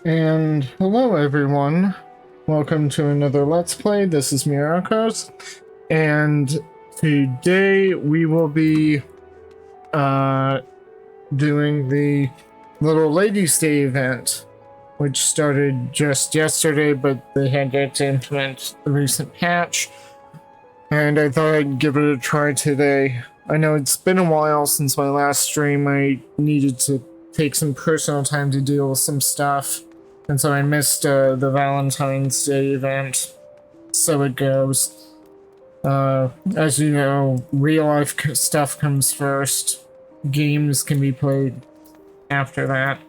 And hello everyone, welcome to another Let's Play. This is Myrokos, and today we will be doing the Little Ladies Day event, which started just yesterday, but they had yet to implement the recent patch, and I thought I'd give it a try today. I know it's been a while since my last stream. I needed to take some personal time to deal with some stuff. And so I missed the Valentine's Day event. So it goes. As you know, real life stuff comes first. Games can be played after that.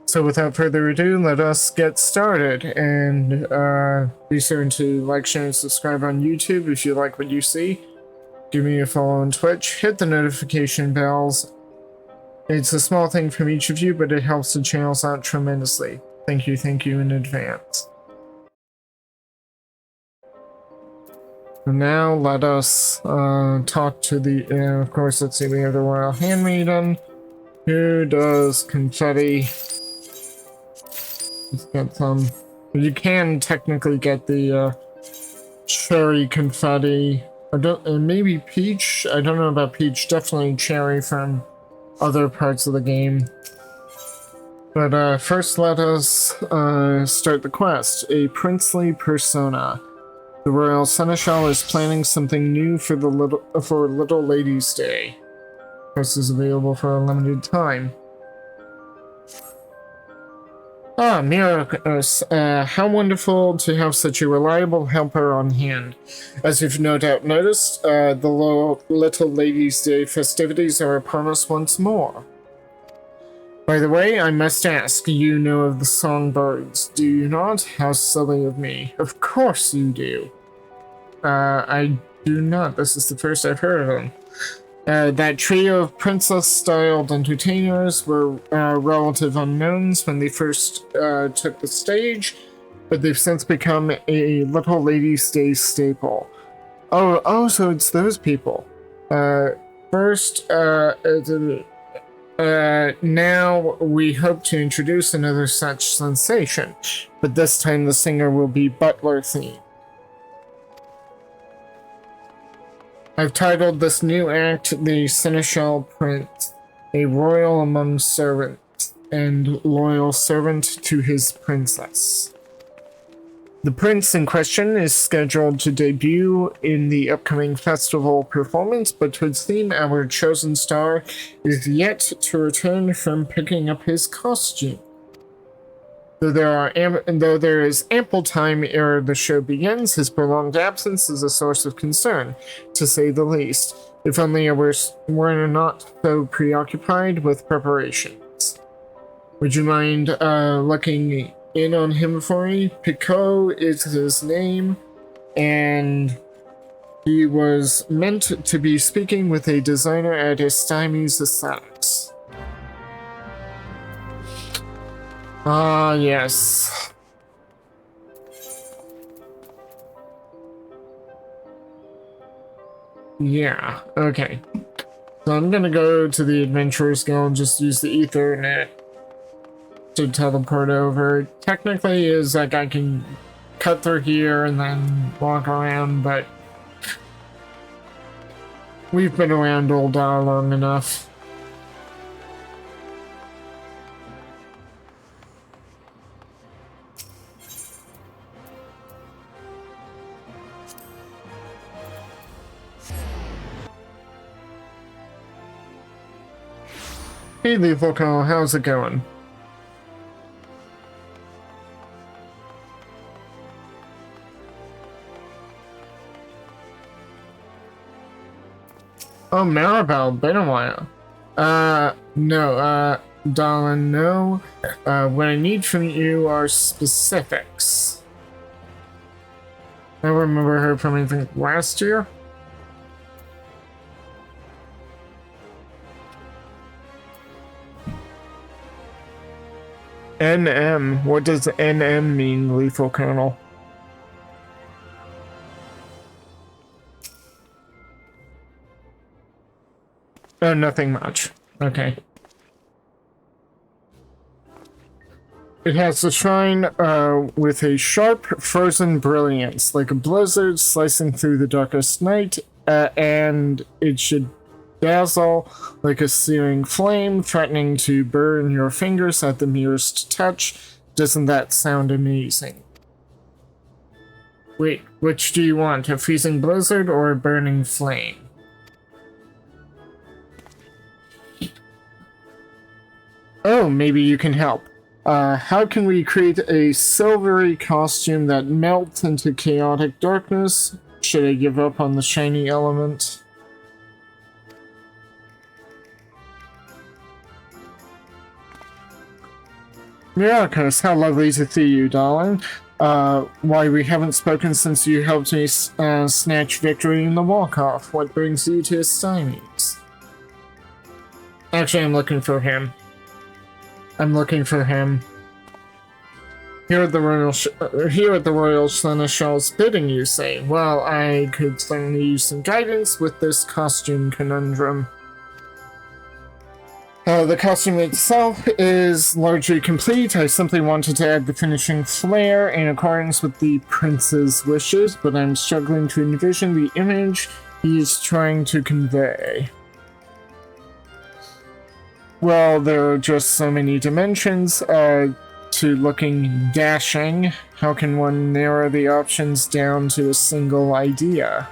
So without further ado, let us get started. And be certain to like, share, and subscribe on YouTube if you like what you see. Give me a follow on Twitch. Hit the notification bells. It's a small thing from each of you, but it helps the channels out tremendously. Thank you in advance. And now let us talk to the, of course, let's see, we have the Royal Handmaiden, who does confetti. Let's get some. You can technically get the cherry confetti. Maybe peach? I don't know about peach, definitely cherry from other parts of the game. But first let us start the quest. A princely persona. The Royal Seneschal is planning something new for Little Ladies Day. Quest is available for a limited time. Ah, Myrokos, how wonderful to have such a reliable helper on hand. As you've no doubt noticed, the Little Ladies' Day festivities are upon us once more. By the way, I must ask, you know of the songbirds, do you not? How silly of me. Of course you do. I do not. This is the first I've heard of them. That trio of princess-styled entertainers were relative unknowns when they first took the stage, but they've since become a Little Ladies' Day staple. Oh, so it's those people. First, now we hope to introduce another such sensation, but this time the singer will be butler-themed. I've titled this new act The Seneschal Prince, a royal among servants and loyal servant to his princess. The prince in question is scheduled to debut in the upcoming festival performance, but to its theme, our chosen star is yet to return from picking up his costume. Though there is ample time ere the show begins, his prolonged absence is a source of concern, to say the least. If only we're not so preoccupied with preparations. Would you mind looking in on him for me? Picot is his name, and he was meant to be speaking with a designer at Stymies Aesthetics. Ah, yes. Yeah, okay. So I'm gonna go to the Adventurers Guild and just use the Ethernet to teleport over. Technically, is like I can cut through here and then walk around, but we've been around Old Dar long enough. Hey, Lethal Call, how's it going? Oh, Maribel, been a while. No, darling, no. What I need from you are specifics. I remember her from, I think, last year? NM. What does NM mean, Lethal Colonel? Oh, nothing much. Okay. It has a shine with a sharp, frozen brilliance, like a blizzard slicing through the darkest night, and it should dazzle like a searing flame, threatening to burn your fingers at the merest touch. Doesn't that sound amazing? Wait, which do you want? A freezing blizzard or a burning flame? Oh, maybe you can help. How can we create a silvery costume that melts into chaotic darkness? Should I give up on the shiny element? Myrokos, how lovely to see you, darling. Why, we haven't spoken since you helped me snatch victory in the walk-off. What brings you to Stymies? Actually, I'm looking for him. Here at the Royal Seneschal's bidding, you say? Well, I could certainly use some guidance with this costume conundrum. The costume itself is largely complete. I simply wanted to add the finishing flair in accordance with the prince's wishes, but I'm struggling to envision the image he is trying to convey. Well, there are just so many dimensions to looking dashing. How can one narrow the options down to a single idea?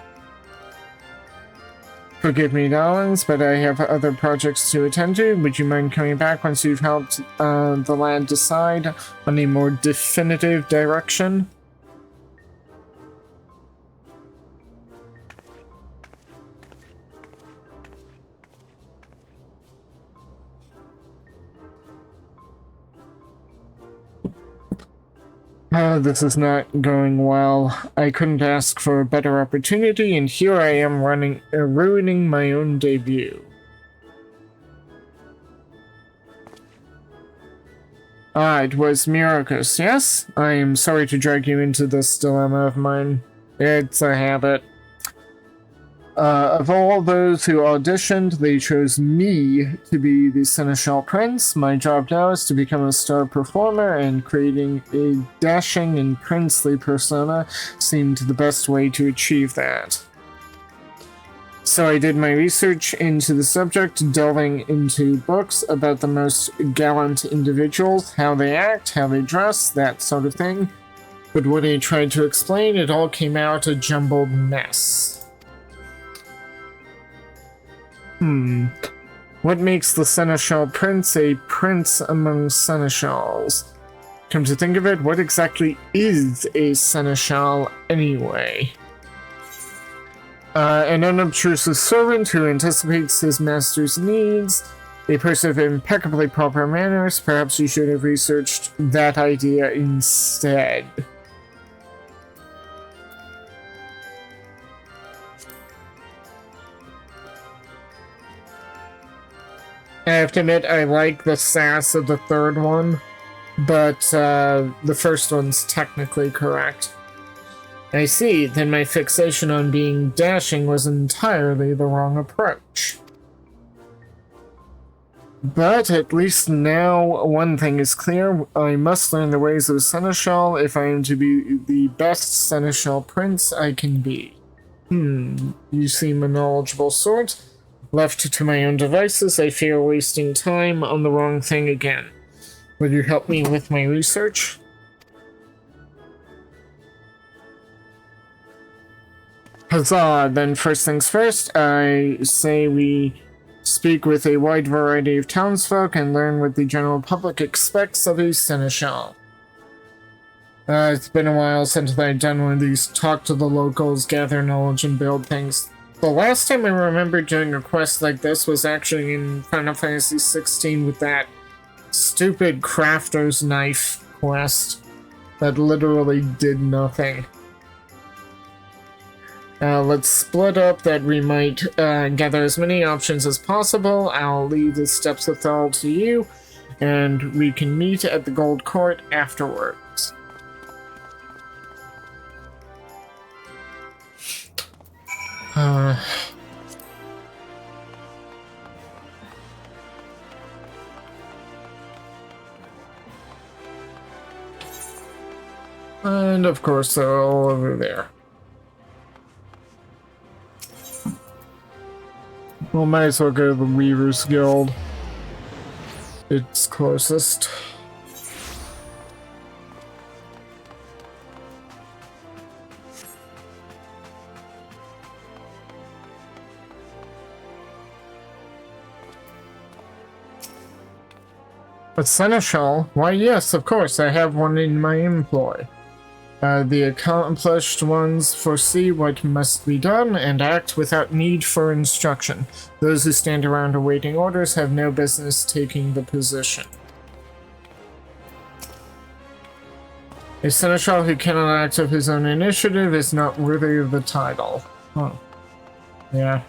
Forgive me, darlings, but I have other projects to attend to. Would you mind coming back once you've helped the lad decide on a more definitive direction? This is not going well. I couldn't ask for a better opportunity, and here I am ruining my own debut. It was Myrokos, yes? I am sorry to drag you into this dilemma of mine. It's a habit. Of all those who auditioned, they chose me to be the Seneschal Prince. My job now is to become a star performer, and creating a dashing and princely persona seemed the best way to achieve that. So I did my research into the subject, delving into books about the most gallant individuals, how they act, how they dress, that sort of thing. But when I tried to explain, it all came out a jumbled mess. What makes the Seneschal Prince a prince among seneschals? Come to think of it, what exactly is a seneschal anyway? An unobtrusive servant who anticipates his master's needs, a person of impeccably proper manners. Perhaps you should have researched that idea instead. I have to admit, I like the sass of the third one, but the first one's technically correct. I see, then my fixation on being dashing was entirely the wrong approach. But at least now one thing is clear, I must learn the ways of Seneschal if I am to be the best Seneschal Prince I can be. You seem a knowledgeable sort. Left to my own devices, I fear wasting time on the wrong thing again. Will you help me with my research? Huzzah! Then first things first, I say we speak with a wide variety of townsfolk and learn what the general public expects of a seneschal. It's been a while since I've done one of these talk to the locals, gather knowledge, and build things. The last time I remember doing a quest like this was actually in Final Fantasy XVI with that stupid crafter's knife quest that literally did nothing. Let's split up that we might gather as many options as possible. I'll leave the steps of Thal to you, and we can meet at the Gold Court afterwards. And of course, they're all over there. Well, might as well go to the Weavers Guild. It's closest. A seneschal? Why, yes, of course, I have one in my employ. The accomplished ones foresee what must be done and act without need for instruction. Those who stand around awaiting orders have no business taking the position. A seneschal who cannot act of his own initiative is not worthy of the title. Huh. Yeah.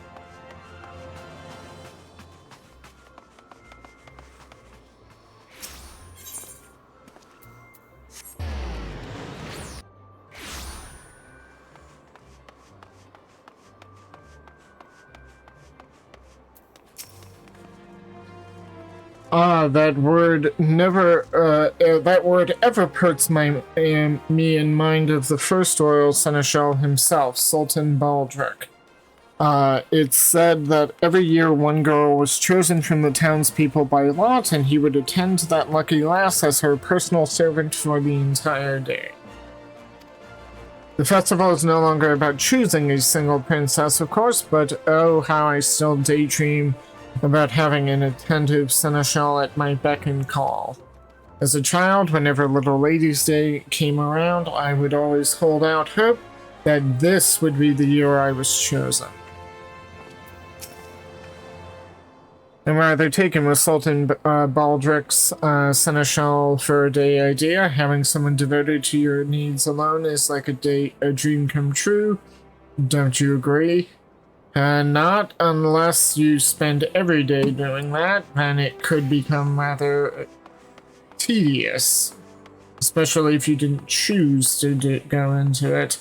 That word never, that word ever puts me in mind of the first royal seneschal himself, Sultan Baldric. It's said that every year one girl was chosen from the townspeople by lot, and he would attend to that lucky lass as her personal servant for the entire day. The festival is no longer about choosing a single princess, of course, but oh, how I still daydream about having an attentive seneschal at my beck and call. As a child, whenever Little Ladies' Day came around, I would always hold out hope that this would be the year I was chosen. I'm rather taken with Sultan Baldric's seneschal for a day idea. Having someone devoted to your needs alone is like a dream come true. Don't you agree? Not unless you spend every day doing that, then it could become rather tedious. Especially if you didn't choose to go into it.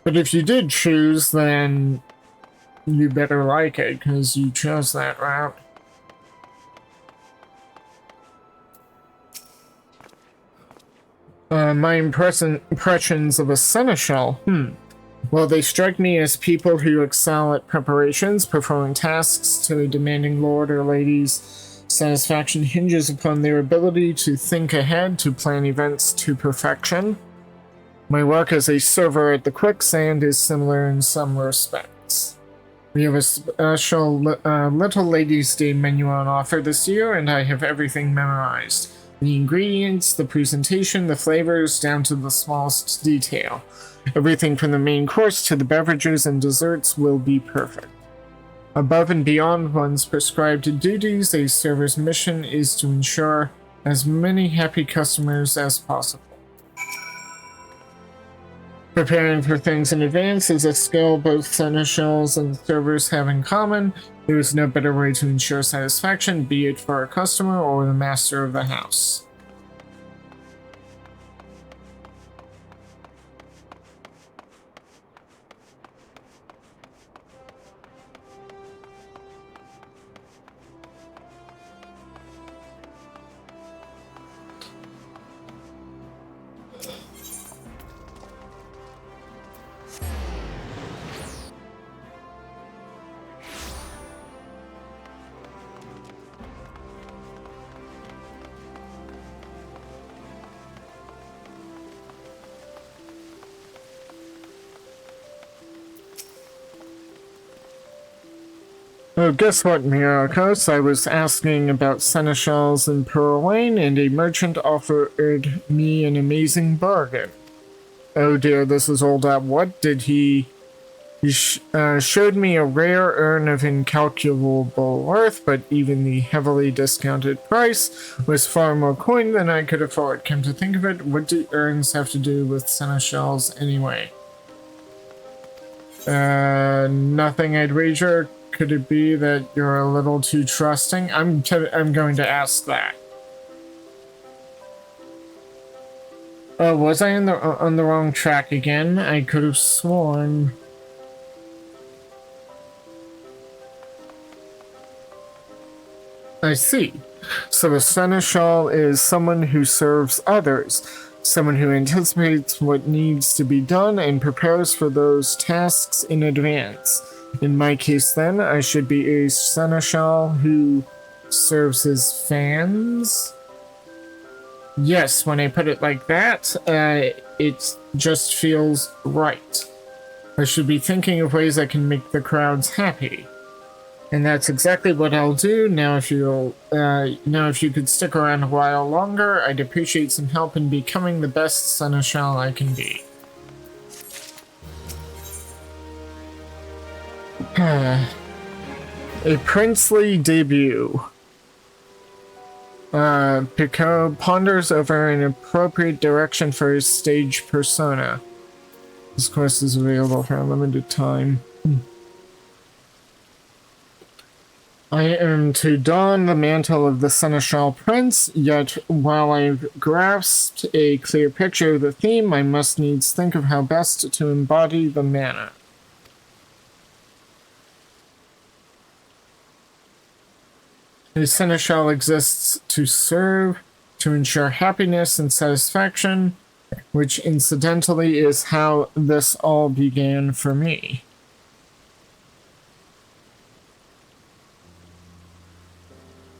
But if you did choose, then you better like it, because you chose that route. My impressions of a seneschal? Well, they strike me as people who excel at preparations, performing tasks to a demanding lord or lady's satisfaction hinges upon their ability to think ahead, to plan events to perfection. My work as a server at the Quicksand is similar in some respects. We have a special Little Ladies' Day menu on offer this year, and I have everything memorized. The ingredients, the presentation, the flavors, down to the smallest detail. Everything from the main course to the beverages and desserts will be perfect. Above and beyond one's prescribed duties, a server's mission is to ensure as many happy customers as possible. Preparing for things in advance is a skill both seneschals and servers have in common. There is no better way to ensure satisfaction, be it for a customer or the master of the house. Oh, guess what, Myrokos? I was asking about seneschals in Pearl Lane, and a merchant offered me an amazing bargain. Oh dear, this is old at what? Did he showed me a rare urn of incalculable worth, but even the heavily discounted price was far more coin than I could afford. Come to think of it, what do urns have to do with seneschals anyway? Nothing, I'd wager. Could it be that you're a little too trusting? I'm going to ask that. Oh, was I on the wrong track again? I could have sworn. I see. So a seneschal is someone who serves others. someone who anticipates what needs to be done and prepares for those tasks in advance. In my case, then, I should be a seneschal who serves his fans. Yes, when I put it like that, it just feels right. I should be thinking of ways I can make the crowds happy. And that's exactly what I'll do. Now if you could stick around a while longer, I'd appreciate some help in becoming the best seneschal I can be. A princely debut. Picot ponders over an appropriate direction for his stage persona. This quest is available for a limited time. I am to don the mantle of the Seneschal Prince, yet while I've grasped a clear picture of the theme, I must needs think of how best to embody the manner. A Seneschal exists to serve, to ensure happiness and satisfaction, which incidentally is how this all began for me.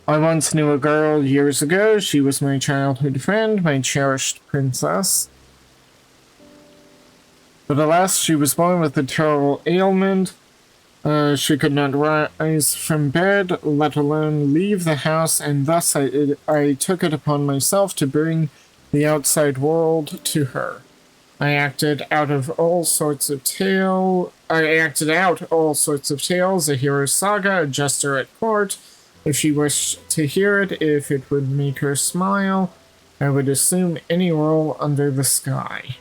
I once knew a girl years ago. She was my childhood friend, my cherished princess. But alas, she was born with a terrible ailment. She could not rise from bed, let alone leave the house, and thus I took it upon myself to bring the outside world to her. I acted out all sorts of tales, a hero's saga, a jester at court. If she wished to hear it, if it would make her smile, I would assume any role under the sky.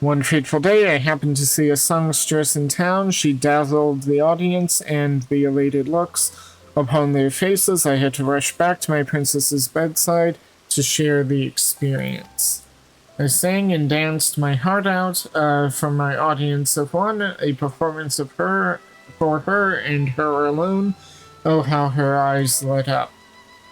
One fateful day, I happened to see a songstress in town. She dazzled the audience, and the elated looks upon their faces, I had to rush back to my princess's bedside to share the experience. I sang and danced my heart out for my audience of one, a performance of her, for her and her alone. Oh, how her eyes lit up.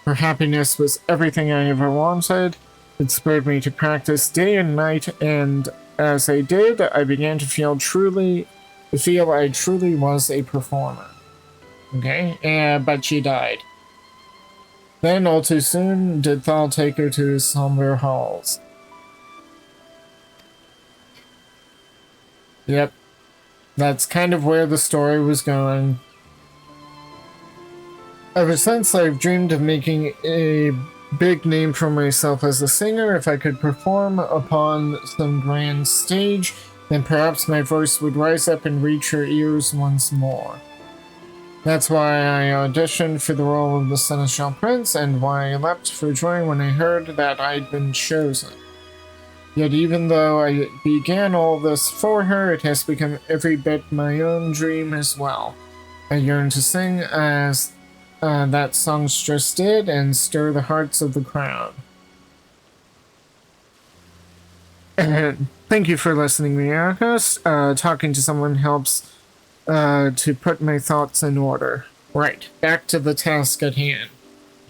Her happiness was everything I ever wanted. It spurred me to practice day and night, and as I did, I began to feel I truly was a performer. Okay, but she died. Then, all too soon, did Thal take her to his somber halls. Yep, that's kind of where the story was going. Ever since, I've dreamed of making a big name for myself as a singer. If I could perform upon some grand stage, then perhaps my voice would rise up and reach her ears once more. That's why I auditioned for the role of the Seneschal Prince, and why I leapt for joy when I heard that I'd been chosen. Yet even though I began all this for her, it has become every bit my own dream as well. I yearn to sing as that songstress did, and stir the hearts of the crowd. Thank you for listening, Myrokos. Talking to someone helps to put my thoughts in order. Right, back to the task at hand.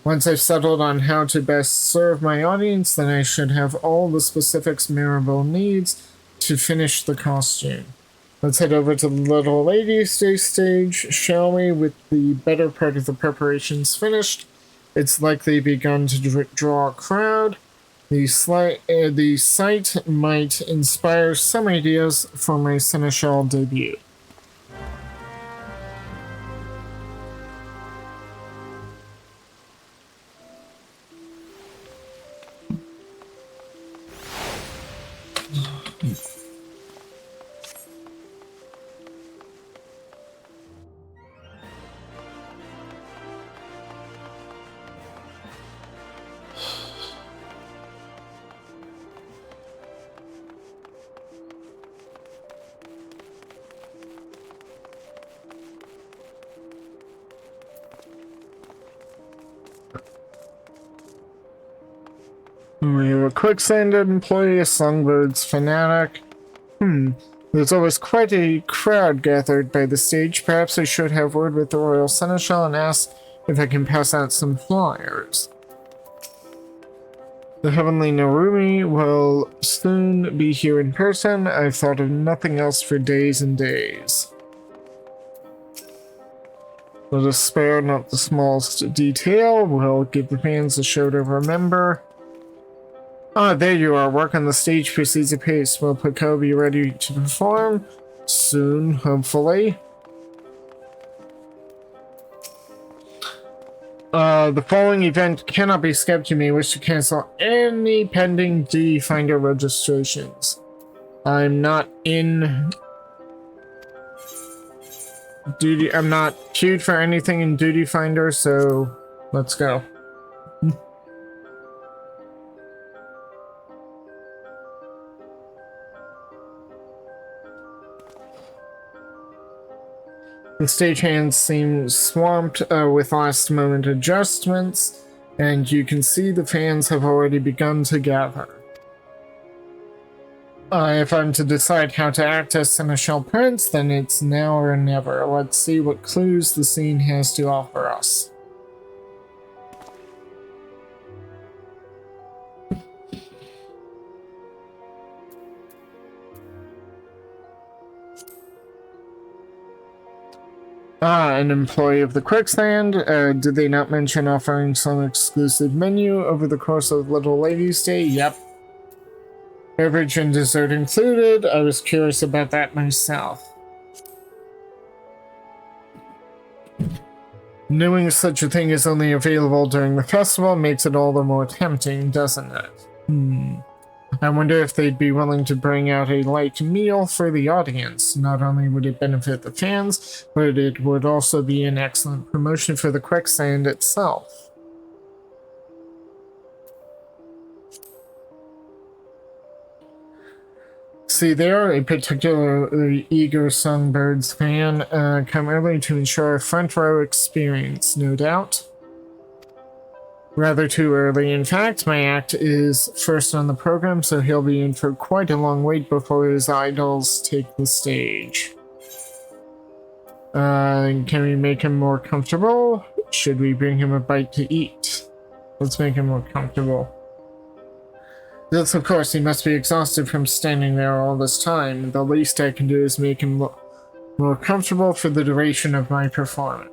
Once I've settled on how to best serve my audience, then I should have all the specifics Mirabelle needs to finish the costume. Let's head over to the Little Ladies Day stage, shall we? With the better part of the preparations finished, it's likely begun to draw a crowd. The sight might inspire some ideas for my Seneschal debut. We have a quicksand employee, a songbirds fanatic. There's always quite a crowd gathered by the stage. Perhaps I should have word with the Royal Seneschal and ask if I can pass out some flyers. The heavenly Narumi will soon be here in person. I've thought of nothing else for days and days. Let us spare not the smallest detail. We'll give the fans a show to remember. Ah, there you are. Work on the stage proceeds apace. Will Pico be ready to perform? Soon, hopefully. The following event cannot be skipped. You may wish to cancel any pending Duty Finder registrations. I'm not queued for anything in Duty Finder, so let's go. The stagehands seem swamped with last-moment adjustments, and you can see the fans have already begun to gather. If I'm to decide how to act as Seneschal Prince, then it's now or never. Let's see what clues the scene has to offer us. An employee of the Quicksand. Did they not mention offering some exclusive menu over the course of Little Lady's Day? Yep. Beverage and dessert included. I was curious about that myself. Knowing such a thing is only available during the festival makes it all the more tempting, doesn't it? I wonder if they'd be willing to bring out a light meal for the audience. Not only would it benefit the fans, but it would also be an excellent promotion for the Quicksand itself. See there, a particularly eager Songbirds fan come early to ensure a front row experience, no doubt. Rather too early. In fact, my act is first on the program, so he'll be in for quite a long wait before his idols take the stage. Can we make him more comfortable? Should we bring him a bite to eat? Let's make him more comfortable. Yes, of course, he must be exhausted from standing there all this time. The least I can do is make him look more comfortable for the duration of my performance.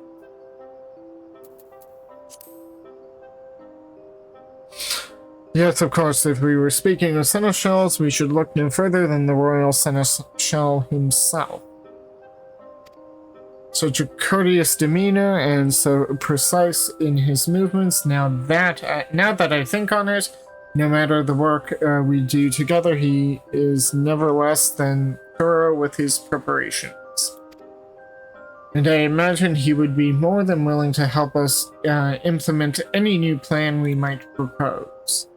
Yes, of course, if we were speaking of Seneschals, we should look no further than the Royal Seneschal himself. Such a courteous demeanor and so precise in his movements. Now that I think on it, no matter the work we do together, he is never less than thorough with his preparations. And I imagine he would be more than willing to help us implement any new plan we might propose.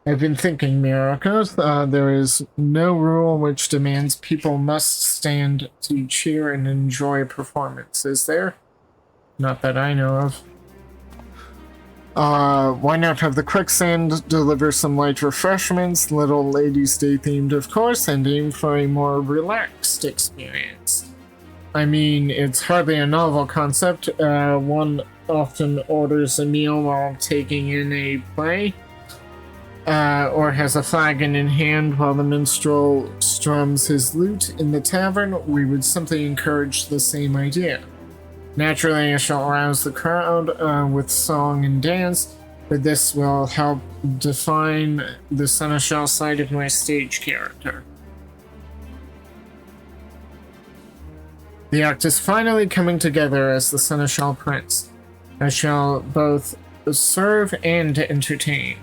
I've been thinking, Myrokos, there is no rule which demands people must stand to cheer and enjoy a performance, is there? Not that I know of. Why not have the Quicksand deliver some light refreshments, Little Lady's Day themed of course, and aim for a more relaxed experience? I mean, it's hardly a novel concept. One often orders a meal while taking in a play. Or has a flagon in hand while the minstrel strums his lute in the tavern. We would simply encourage the same idea. Naturally, I shall arouse the crowd with song and dance, but this will help define the Seneschal side of my stage character. The act is finally coming together as the Seneschal Prince. I shall both serve and entertain.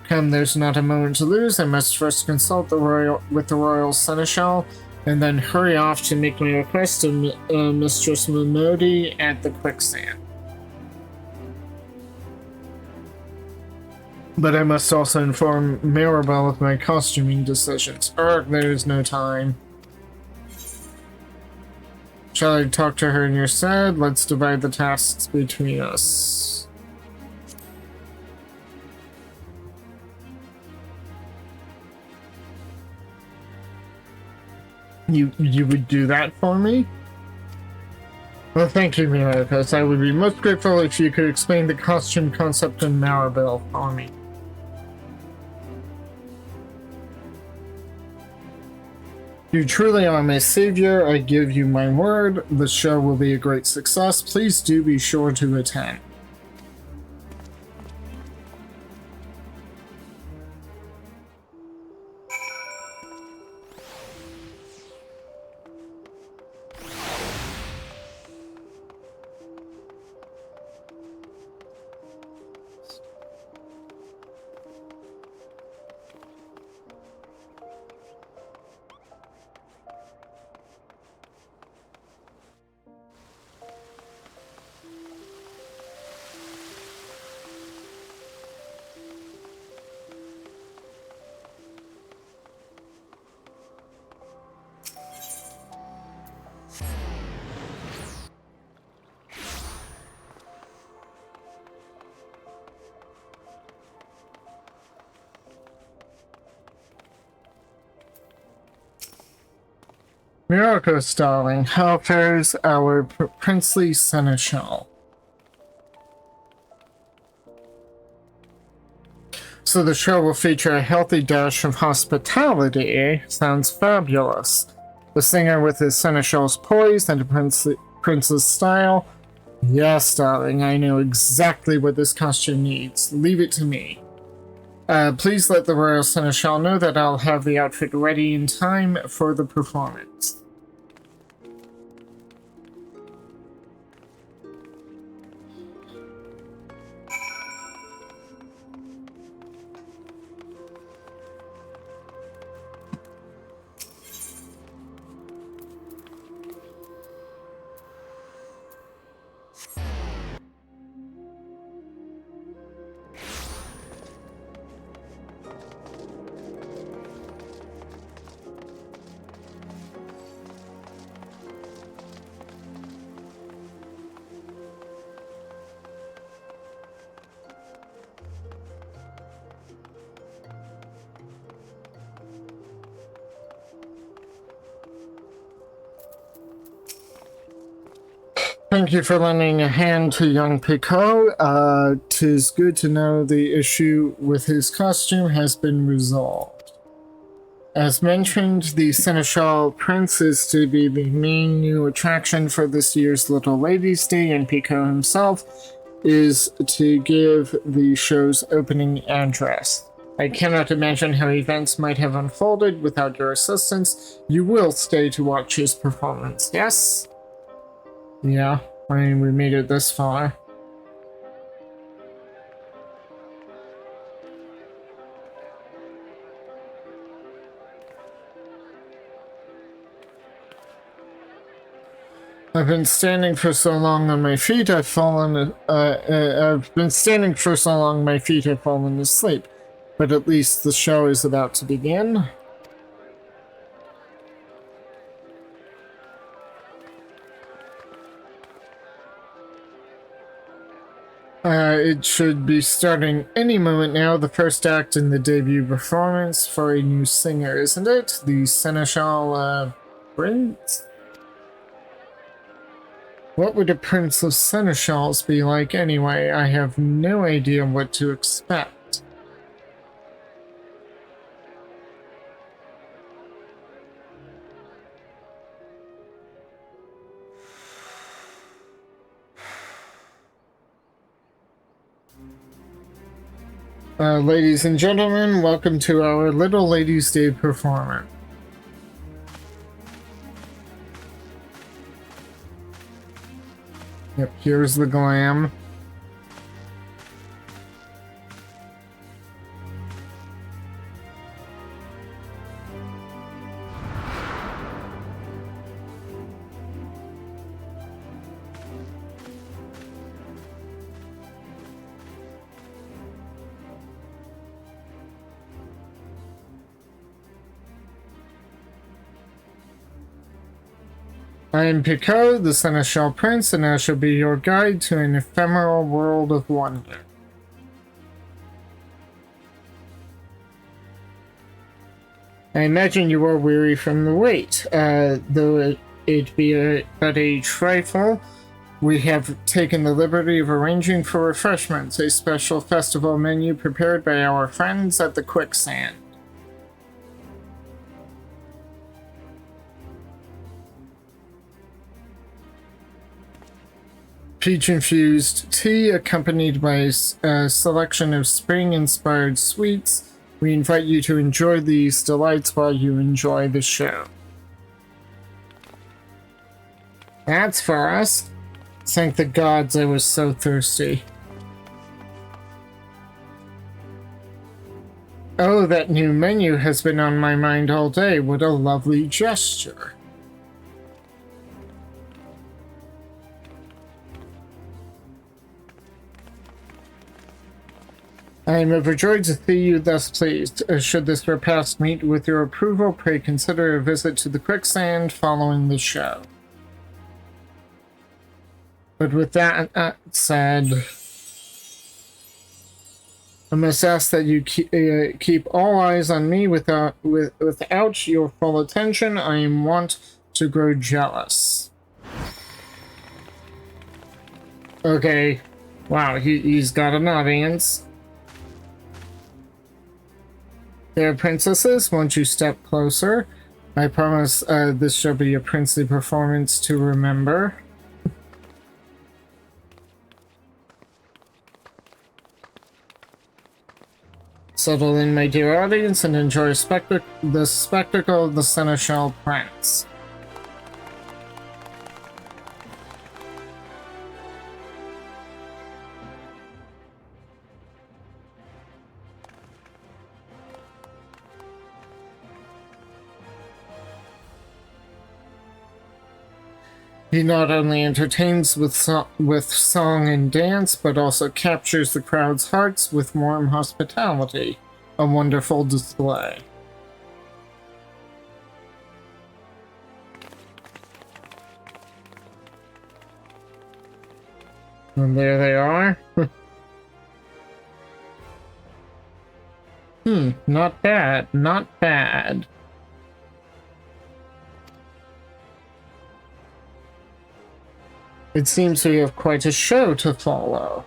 Come, there's not a moment to lose. I must first consult with the Royal Seneschal, and then hurry off to make my request to Mistress Momodi at the Quicksand. But I must also inform Maribel of my costuming decisions. There's no time. Shall I talk to her in your stead? Let's divide the tasks between us. You would do that for me? Well, thank you, Myrokos. I would be most grateful if you could explain the costume concept in Maribel for me. You truly are my savior. I give you my word. The show will be a great success. Please do be sure to attend. Myrokos, darling, how fares our princely seneschal? So the show will feature a healthy dash of hospitality, eh? Sounds fabulous. The singer with his seneschal's poise and a prince's style. Yes, darling, I know exactly what this costume needs. Leave it to me. Please let the royal seneschal know that I'll have the outfit ready in time for the performance. Thank you for lending a hand to young Picot. 'Tis good to know the issue with his costume has been resolved. As mentioned, the Seneschal Prince is to be the main new attraction for this year's Little Ladies' Day, and Picot himself is to give the show's opening address. I cannot imagine how events might have unfolded without your assistance. You will stay to watch his performance, yes? Yeah, I mean, we made it this far. I've been standing for so long on my feet, I've been standing for so long my feet have fallen asleep. But at least the show is about to begin. It should be starting any moment now, the first act in the debut performance for a new singer, isn't it? The Seneschal, Prince? What would a prince of seneschals be like anyway? I have no idea what to expect. Ladies and gentlemen, welcome to our Little Ladies' Day performance. Yep, here's the glam. I am Picot, the Seneschal Prince, and I shall be your guide to an ephemeral world of wonder. I imagine you are weary from the wait, though it be but a trifle. we have taken the liberty of arranging for refreshments, a special festival menu prepared by our friends at the Quicksand. Peach-infused tea accompanied by a selection of spring-inspired sweets. We invite you to enjoy these delights while you enjoy the show. That's for us. Thank the gods, I was so thirsty. Oh, that new menu has been on my mind all day. What a lovely gesture. I am overjoyed to see you thus pleased. Should this repast meet with your approval, pray consider a visit to the Quicksand following the show. But with that said, I must ask that you keep all eyes on me. Without your full attention, I am wont to grow jealous. Okay. Wow, he's got an audience. There, princesses, won't you step closer? I promise this shall be a princely performance to remember. Settle in, my dear audience, and enjoy the spectacle of the Seneschal Prince. He not only entertains with song and dance, but also captures the crowd's hearts with warm hospitality. A wonderful display. And there they are. Not bad, not bad. It seems we have quite a show to follow.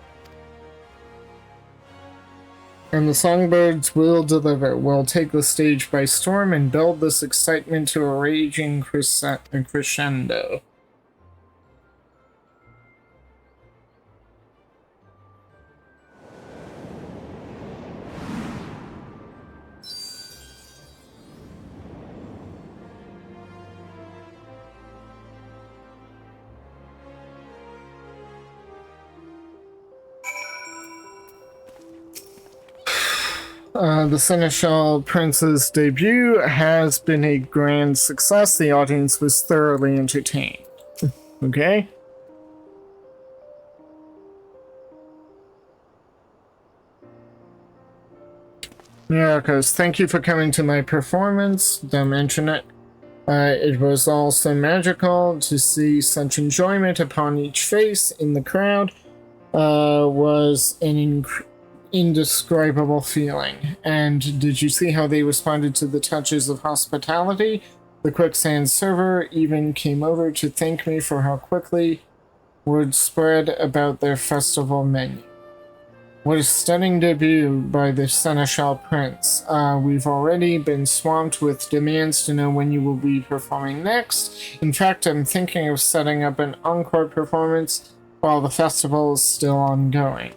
And the songbirds will deliver. We'll take the stage by storm and build this excitement to a raging crescendo. The Seneschal Prince's debut has been a grand success. The audience was thoroughly entertained. Okay? Myrokos, thank you for coming to my performance. Don't mention it. It was all so magical to see such enjoyment upon each face in the crowd. Was an indescribable feeling. And did you see how they responded to the touches of hospitality? The Quicksand server even came over to thank me for how quickly word spread about their festival menu. What a stunning debut by the Seneschal Prince. We've already been swamped with demands to know when you will be performing next. In fact, I'm thinking of setting up an encore performance while the festival is still ongoing.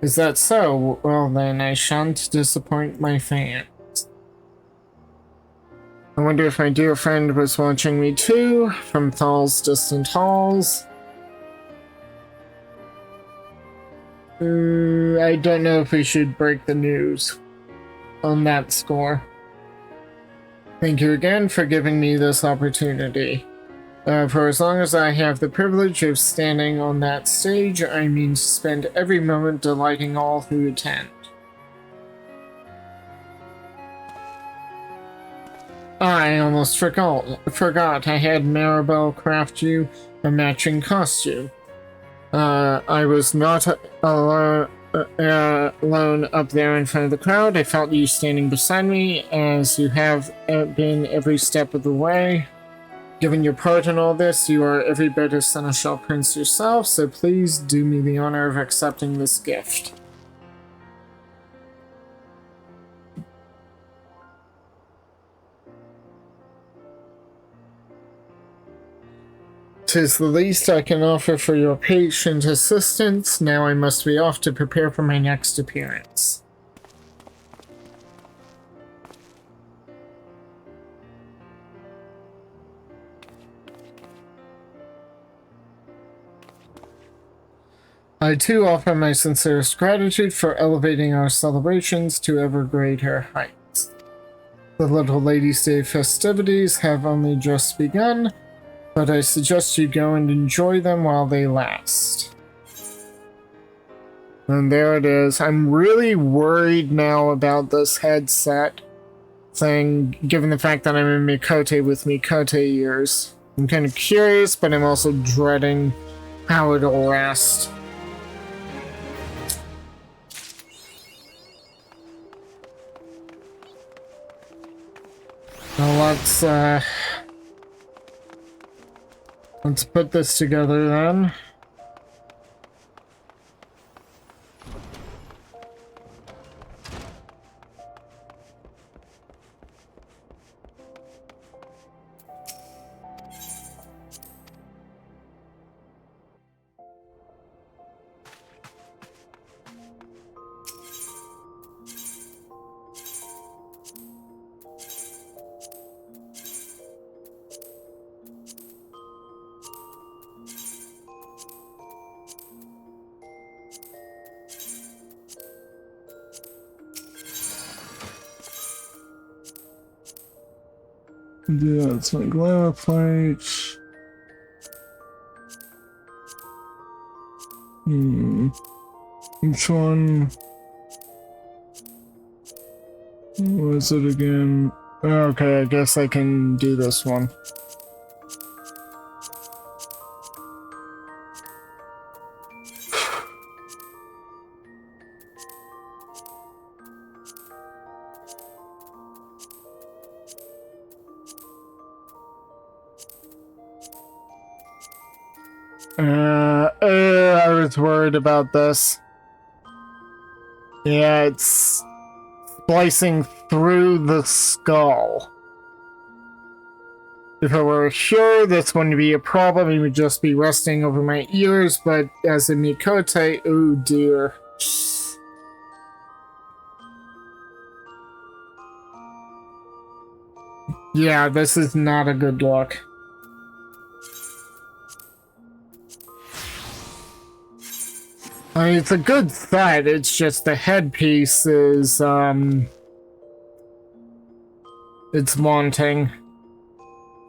Is that so? Well then, I shan't disappoint my fans. I wonder if my dear friend was watching me too, from Thal's distant halls. I don't know if we should break the news on that score. Thank you again for giving me this opportunity. For as long as I have the privilege of standing on that stage, I mean to spend every moment delighting all who attend. I almost forgot I had Maribel craft you a matching costume. I was not alone up there in front of the crowd. I felt you standing beside me, as you have been every step of the way. Given your part in all this, you are every bit a seneschal prince yourself, so please do me the honor of accepting this gift. "'Tis the least I can offer for your patient assistance. Now I must be off to prepare for my next appearance." "I too offer my sincerest gratitude for elevating our celebrations to ever greater heights. The Little Ladies' Day festivities have only just begun, but I suggest you go and enjoy them while they last." And there it is. I'm really worried now about this headset thing, given the fact that I'm in Mikote with Mikote ears. I'm kind of curious, but I'm also dreading how it'll last. Well, let's put this together then. Yeah, it's my glamour plate. Which one? What was it again? Okay, I guess I can do this one. I was worried about this. Yeah, it's splicing through the skull. If I were sure this wouldn't be a problem, it would just be resting over my ears, but as a Mikote, oh dear. Yeah, this is not a good look. I mean, it's a good set, it's just the headpiece is, it's wanting.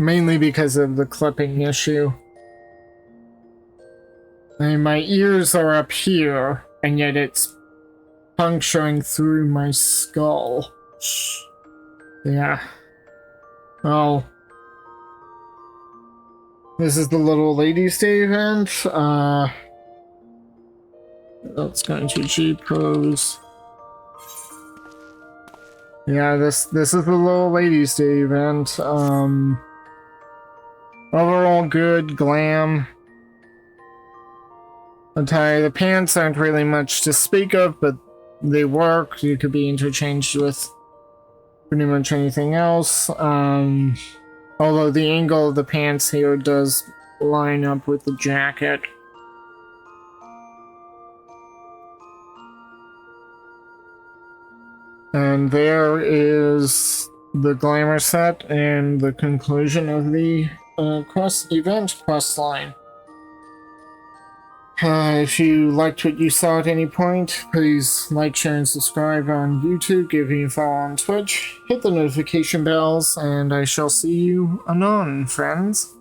Mainly because of the clipping issue. I mean, my ears are up here, and yet it's puncturing through my skull. Yeah. Well, this is the Little Ladies' Day event. Let's go into G pose. Yeah, this is the Little Ladies' Day event. Overall good, glam. Attire. The pants aren't really much to speak of, but they work. You could be interchanged with pretty much anything else. Although the angle of the pants here does line up with the jacket. And there is the glamour set and the conclusion of the event quest line. If you liked what you saw at any point, please like, share, and subscribe on YouTube, give me a follow on Twitch, hit the notification bells, and I shall see you anon, friends.